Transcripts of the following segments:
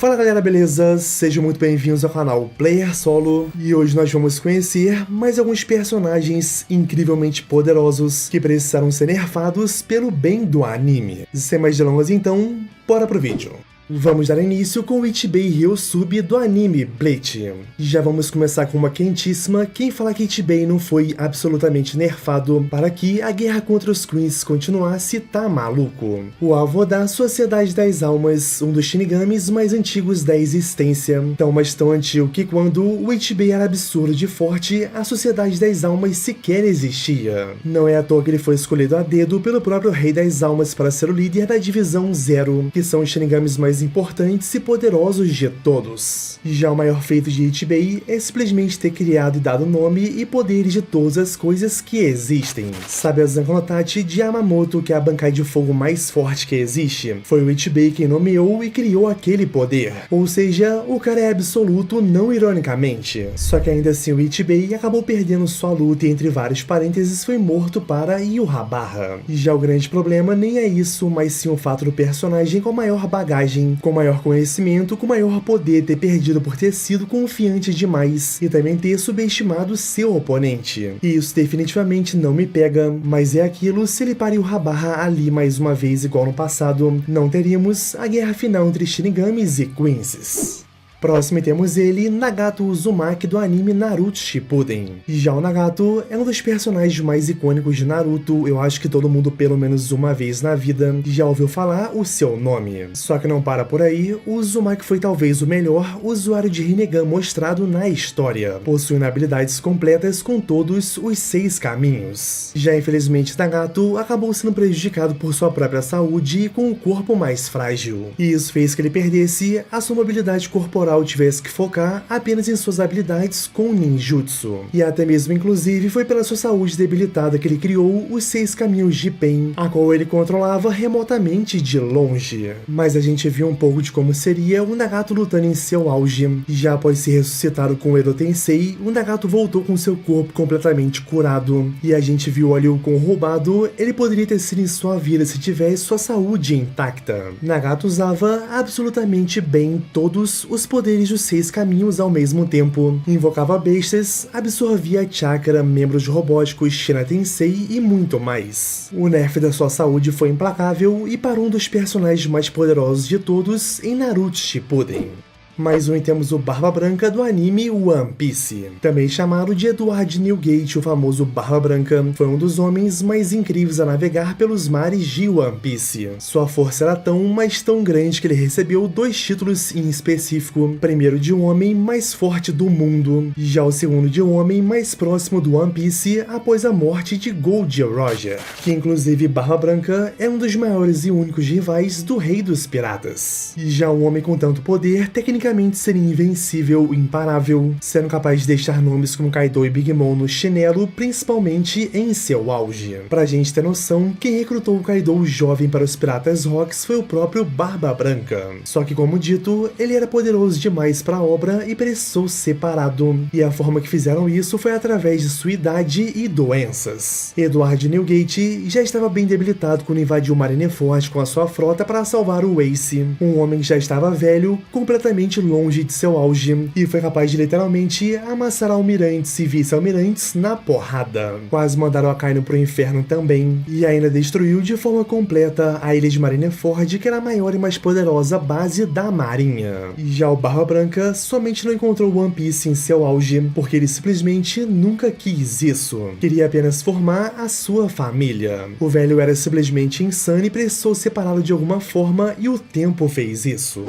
Fala galera, beleza? Sejam muito bem-vindos ao canal Player Solo e hoje nós vamos conhecer mais alguns personagens incrivelmente poderosos que precisaram ser nerfados pelo bem do anime. Sem mais delongas então, bora pro vídeo. Vamos dar início com o Ichibei Ryosub do anime Bleach. Já vamos começar com uma quentíssima. Quem fala que Ichibei não foi absolutamente nerfado para que a guerra contra os Queens continuasse tá maluco. O alvo da Sociedade das Almas, um dos Shinigamis mais antigos da existência, tão antigo que quando o Ichibei era absurdo de forte, a Sociedade das Almas sequer existia. Não é à toa que ele foi escolhido a dedo pelo próprio Rei das Almas para ser o líder da Divisão Zero, que são os Shinigamis mais importantes e poderosos de todos. Já o maior feito de Ichibei é simplesmente ter criado e dado nome e poderes de todas as coisas que existem. Sabe a Zanko no Tachi de Yamamoto, que é a Bankai de fogo mais forte que existe? Foi o Ichibei quem nomeou e criou aquele poder. Ou seja, o cara é absoluto, não ironicamente. Só que ainda assim o Ichibei acabou perdendo sua luta e entre vários parênteses foi morto para Yūhabarra. Já o grande problema nem é isso, mas sim o fato do personagem com maior bagagem, com maior conhecimento, com maior poder ter perdido por ter sido confiante demais e também ter subestimado seu oponente. E isso definitivamente não me pega, mas é aquilo, se ele para Yūhabarra ali mais uma vez igual no passado, não teríamos a guerra final entre Shinigamis e Queens. Próximo temos ele, Nagato Uzumaki do anime Naruto Shippuden. Já o Nagato é um dos personagens mais icônicos de Naruto, eu acho que todo mundo pelo menos uma vez na vida já ouviu falar o seu nome. Só que não para por aí, o Uzumaki foi talvez o melhor usuário de Rinnegan mostrado na história, possuindo habilidades completas com todos os 6 caminhos. Já infelizmente Nagato acabou sendo prejudicado por sua própria saúde e com o corpo mais frágil, e isso fez que ele perdesse a sua mobilidade corporal, tivesse que focar apenas em suas habilidades com ninjutsu. E até mesmo inclusive foi pela sua saúde debilitada que ele criou os 6 caminhos de Pen, a qual ele controlava remotamente de longe. Mas a gente viu um pouco de como seria o Nagato lutando em seu auge. Já após ser ressuscitado com o Edo Tensei, o Nagato voltou com seu corpo completamente curado. E a gente viu ali o quão roubado ele poderia ter sido em sua vida se tivesse sua saúde intacta. Nagato usava absolutamente bem todos os poderes dos 6 caminhos ao mesmo tempo. Invocava bestas, absorvia chakra, membros robóticos, Shina Tensei e muito mais. O nerf da sua saúde foi implacável e para um dos personagens mais poderosos de todos em Naruto Shippuden. Mais um temos o Barba Branca do anime One Piece. Também chamado de Edward Newgate, o famoso Barba Branca, foi um dos homens mais incríveis a navegar pelos mares de One Piece. Sua força era tão, mas tão grande que ele recebeu 2 títulos em específico. O primeiro de um homem mais forte do mundo, e já o segundo de um homem mais próximo do One Piece após a morte de Gold Roger, que inclusive Barba Branca é um dos maiores e únicos rivais do Rei dos Piratas. E já um homem com tanto poder, tecnicamente seria invencível e imparável, sendo capaz de deixar nomes como Kaido e Big Mom no chinelo, principalmente em seu auge. Pra gente ter noção, quem recrutou o Kaido jovem para os Piratas Rocks foi o próprio Barba Branca. Só que, como dito, ele era poderoso demais para a obra e precisou ser separado, e a forma que fizeram isso foi através de sua idade e doenças. Edward Newgate já estava bem debilitado quando invadiu Marineford com a sua frota para salvar o Ace, um homem que já estava velho, completamente longe de seu auge, e foi capaz de literalmente amassar almirantes e vice-almirantes na porrada. Quase mandaram a Akainu pro inferno também, e ainda destruiu de forma completa a ilha de Marineford, que era a maior e mais poderosa base da marinha. Já o Barba Branca somente não encontrou One Piece em seu auge, porque ele simplesmente nunca quis isso. Queria apenas formar a sua família. O velho era simplesmente insano e precisou separá-lo de alguma forma, e o tempo fez isso.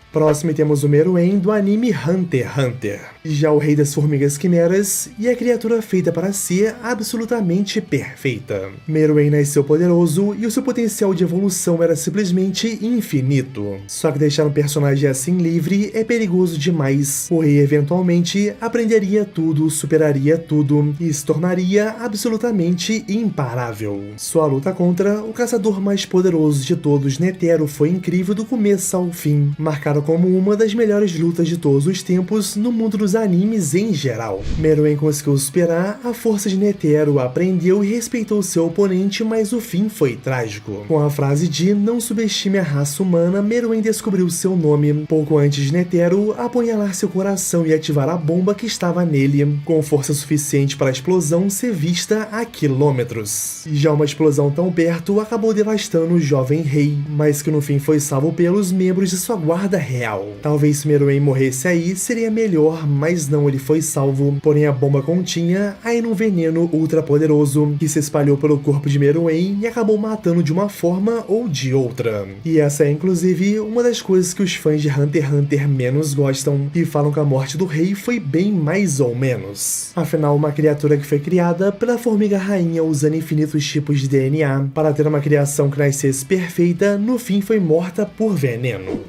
Próximo temos o Meruem do anime Hunter x Hunter. Já o rei das formigas quimeras e a criatura feita para ser absolutamente perfeita. Meruem nasceu poderoso e o seu potencial de evolução era simplesmente infinito. Só que deixar um personagem assim livre é perigoso demais. O rei eventualmente aprenderia tudo, superaria tudo e se tornaria absolutamente imparável. Sua luta contra o caçador mais poderoso de todos, Netero, foi incrível do começo ao fim, marcado como uma das melhores lutas de todos os tempos no mundo dos animes em geral. Meruem conseguiu superar a força de Netero, aprendeu e respeitou seu oponente, mas o fim foi trágico. Com a frase de "não subestime a raça humana", Meruem descobriu seu nome, pouco antes de Netero apunhalar seu coração e ativar a bomba que estava nele, com força suficiente para a explosão ser vista a quilômetros. E já uma explosão tão perto acabou devastando o jovem rei, mas que no fim foi salvo pelos membros de sua guarda real. Talvez se Meruem morresse aí seria melhor, mas não, ele foi salvo. Porém a bomba continha ainda um veneno ultra poderoso que se espalhou pelo corpo de Meruem e acabou matando de uma forma ou de outra. E essa é inclusive uma das coisas que os fãs de Hunter x Hunter menos gostam, e falam que a morte do rei foi bem mais ou menos. Afinal, uma criatura que foi criada pela formiga rainha usando infinitos tipos de DNA para ter uma criação que nascesse perfeita, no fim foi morta por veneno.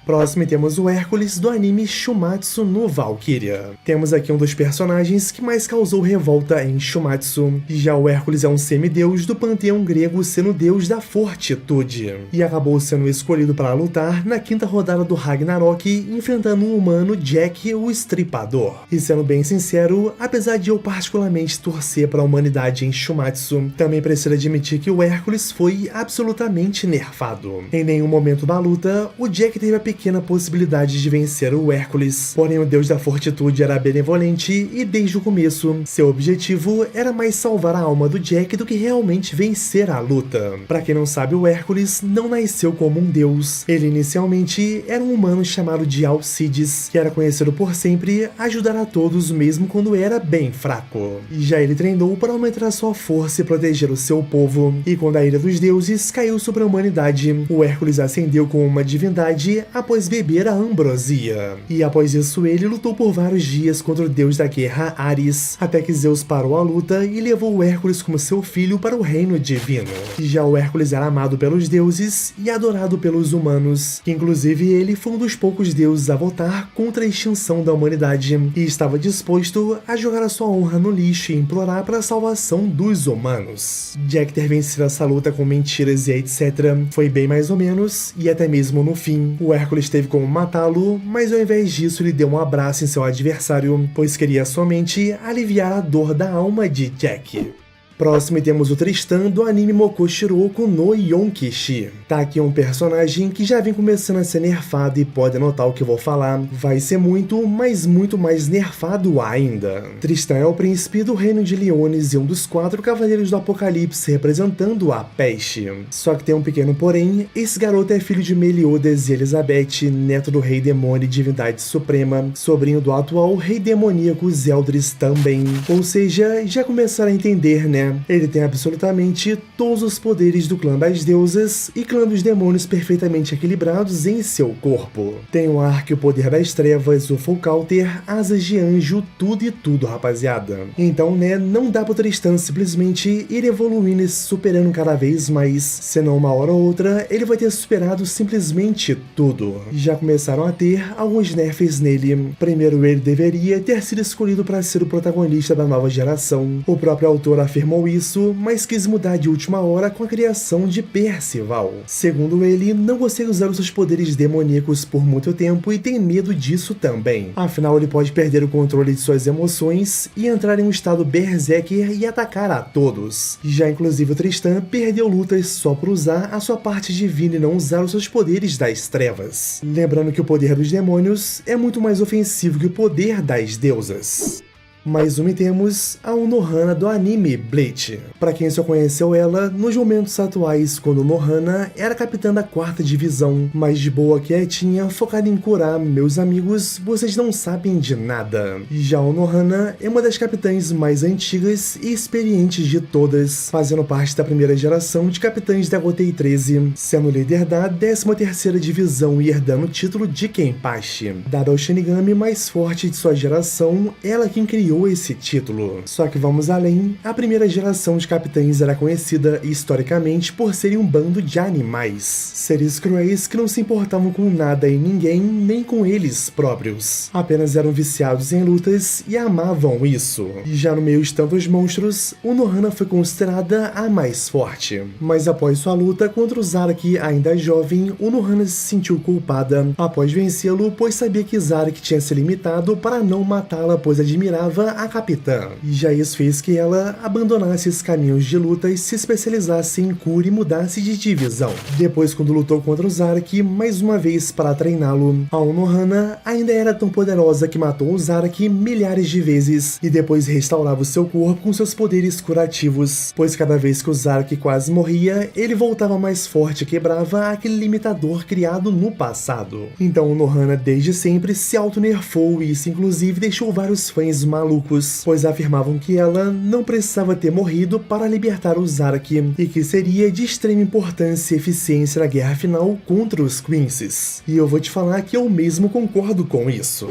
Próximo temos o Hércules do anime Shumatsu no Valkyria. Temos aqui um dos personagens que mais causou revolta em Shumatsu. Já o Hércules é um semideus do panteão grego, sendo deus da fortitude, e acabou sendo escolhido para lutar na quinta rodada do Ragnarok, enfrentando um humano, Jack, o Estripador. E sendo bem sincero, apesar de eu particularmente torcer para a humanidade em Shumatsu, também preciso admitir que o Hércules foi absolutamente nerfado. Em nenhum momento da luta, o Jack teve a pequena possibilidade de vencer o Hércules, porém o deus da fortitude era benevolente e desde o começo, seu objetivo era mais salvar a alma do Jack do que realmente vencer a luta. Pra quem não sabe, o Hércules não nasceu como um deus, ele inicialmente era um humano chamado de Alcides, que era conhecido por sempre ajudar a todos mesmo quando era bem fraco. E já ele treinou para aumentar a sua força e proteger o seu povo, e quando a ira dos deuses caiu sobre a humanidade, o Hércules ascendeu como uma divindade após beber a ambrosia. E após isso ele lutou por vários dias contra o deus da guerra Ares, até que Zeus parou a luta e levou o Hércules como seu filho para o reino divino. E já o Hércules era amado pelos deuses e adorado pelos humanos, que inclusive ele foi um dos poucos deuses a votar contra a extinção da humanidade e estava disposto a jogar a sua honra no lixo e implorar para a salvação dos humanos. Jack ter vencido essa luta com mentiras e etc. foi bem mais ou menos, e até mesmo no fim, o Hércules teve como matá-lo, mas ao invés disso ele deu um abraço em seu adversário, pois queria somente aliviar a dor da alma de Jack. Próximo temos o Tristan do anime Mokoshiroko no Yonkishi. Tá aqui um personagem que já vem começando a ser nerfado e pode anotar o que eu vou falar. Vai ser muito, mas muito mais nerfado ainda. Tristan é o príncipe do reino de Leones e um dos 4 cavaleiros do Apocalipse representando a peste. Só que tem um pequeno porém, esse garoto é filho de Meliodas e Elizabeth, neto do rei demônio e divindade suprema, sobrinho do atual rei demoníaco Zeldris também. Ou seja, já começaram a entender, né? Ele tem absolutamente todos os poderes do clã das deusas e clã dos demônios perfeitamente equilibrados em seu corpo. Tem o arco e o poder das trevas, o full counter, asas de anjo, tudo e tudo, rapaziada. Então, né, não dá pro Tristan simplesmente ir evoluindo e se superando cada vez mais, senão uma hora ou outra ele vai ter superado simplesmente tudo. Já começaram a ter alguns nerfs nele. Primeiro, ele deveria ter sido escolhido para ser o protagonista da nova geração. O próprio autor afirmou isso, mas quis mudar de última hora com a criação de Percival. Segundo ele, não consegue usar os seus poderes demoníacos por muito tempo e tem medo disso também. Afinal, ele pode perder o controle de suas emoções e entrar em um estado berserker e atacar a todos. Já inclusive o Tristan perdeu lutas só por usar a sua parte divina e não usar os seus poderes das trevas. Lembrando que o poder dos demônios é muito mais ofensivo que o poder das deusas. Mais uma temos a Unohana do anime Bleach. Pra quem só conheceu ela nos momentos atuais, quando Unohana era capitã da 4ª divisão, mas de boa, quietinha, focada em curar, meus amigos, vocês não sabem de nada. Já Unohana é uma das capitãs mais antigas e experientes de todas, fazendo parte da primeira geração de capitães da Gotei 13, sendo líder da 13ª divisão e herdando o título de Kenpachi. Dado ao Shinigami mais forte de sua geração, ela quem criou criou esse título. Só que vamos além, a primeira geração de capitães era conhecida historicamente por serem um bando de animais, seres cruéis que não se importavam com nada e ninguém, nem com eles próprios. Apenas eram viciados em lutas e amavam isso. E já no meio de tantos monstros, Unohana foi considerada a mais forte. Mas após sua luta contra o Zaraki ainda jovem, Unohana se sentiu culpada após vencê-lo, pois sabia que Zaraki tinha se limitado para não matá-la, pois admirava a capitã. E já isso fez que ela abandonasse esses caminhos de luta e se especializasse em cura e mudasse de divisão. Depois, quando lutou contra o Zaraki mais uma vez para treiná-lo, a Unohana ainda era tão poderosa que matou o Zaraki milhares de vezes e depois restaurava o seu corpo com seus poderes curativos, pois cada vez que o Zaraki quase morria, ele voltava mais forte e quebrava aquele limitador criado no passado. Então Unohana desde sempre se auto-nerfou e isso inclusive deixou vários fãs malucos, pois afirmavam que ela não precisava ter morrido para libertar o Zaraki e que seria de extrema importância e eficiência na guerra final contra os Quincy's. E eu vou te falar que eu mesmo concordo com isso.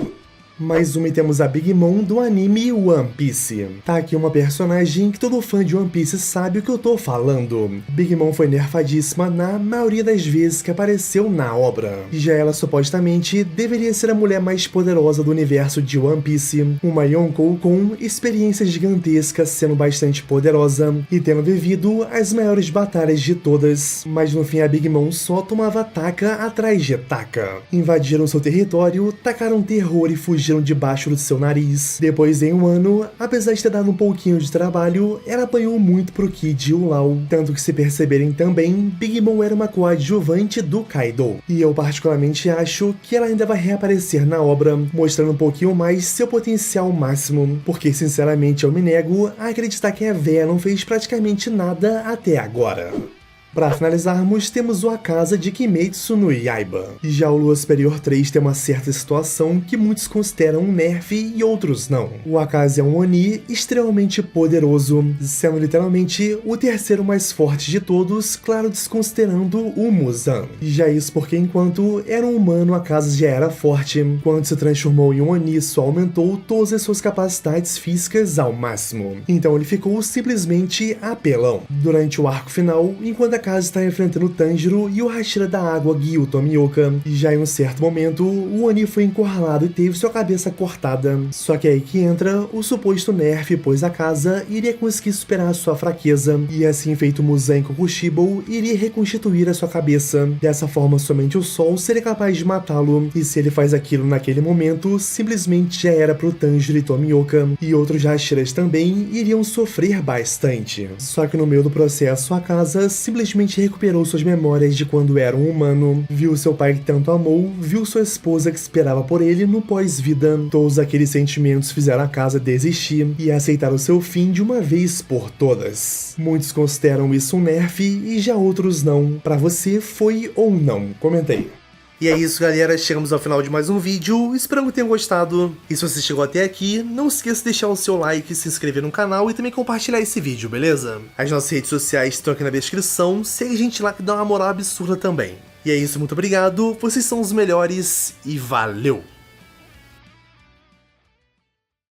Mais uma, e temos a Big Mom do anime One Piece. Tá aqui uma personagem que todo fã de One Piece sabe o que eu tô falando. Big Mom foi nerfadíssima na maioria das vezes que apareceu na obra. E já ela supostamente deveria ser a mulher mais poderosa do universo de One Piece. Uma Yonkou com experiências gigantescas, sendo bastante poderosa e tendo vivido as maiores batalhas de todas. Mas no fim a Big Mom só tomava taca atrás de taca. Invadiram seu território, tacaram terror e fugiram debaixo do seu nariz. Depois, em um ano, apesar de ter dado um pouquinho de trabalho, ela apanhou muito pro Kid e o Lau. Tanto que, se perceberem também, Big Mom era uma coadjuvante do Kaido. E eu particularmente acho que ela ainda vai reaparecer na obra, mostrando um pouquinho mais seu potencial máximo, porque sinceramente eu me nego a acreditar que a véia não fez praticamente nada até agora. Para finalizarmos, temos o Akaza de Kimetsu no Yaiba. Já o Lua Superior 3 tem uma certa situação que muitos consideram um nerf e outros não. O Akaza é um Oni extremamente poderoso, sendo literalmente o terceiro mais forte de todos, claro, desconsiderando o Muzan. Já isso porque enquanto era um humano, Akaza já era forte. Quando se transformou em um Oni, só aumentou todas as suas capacidades físicas ao máximo. Então ele ficou simplesmente apelão. Durante o arco final, enquanto Akaza está enfrentando o Tanjiro e o Hashira da Água Gyu Tomioka. E já em um certo momento, o Oni foi encurralado e teve sua cabeça cortada. Só que é aí que entra o suposto nerf, pois Akaza iria conseguir superar sua fraqueza, e assim feito Muzan Kokushibo iria reconstituir a sua cabeça. Dessa forma, somente o Sol seria capaz de matá-lo, e se ele faz aquilo naquele momento, simplesmente já era pro Tanjiro e Tomioka, e outros Hashiras também iriam sofrer bastante. Só que no meio do processo, Akaza simplesmente recuperou suas memórias de quando era um humano, viu seu pai que tanto amou, viu sua esposa que esperava por ele no pós-vida. Todos aqueles sentimentos fizeram Akaza desistir e aceitar o seu fim de uma vez por todas. Muitos consideram isso um nerf e já outros não. Pra você, foi ou não? Comentei. E é isso, galera, chegamos ao final de mais um vídeo, espero que tenham gostado. E se você chegou até aqui, não esqueça de deixar o seu like, se inscrever no canal e também compartilhar esse vídeo, beleza? As nossas redes sociais estão aqui na descrição, segue a gente lá que dá uma moral absurda também. E é isso, muito obrigado, vocês são os melhores e valeu!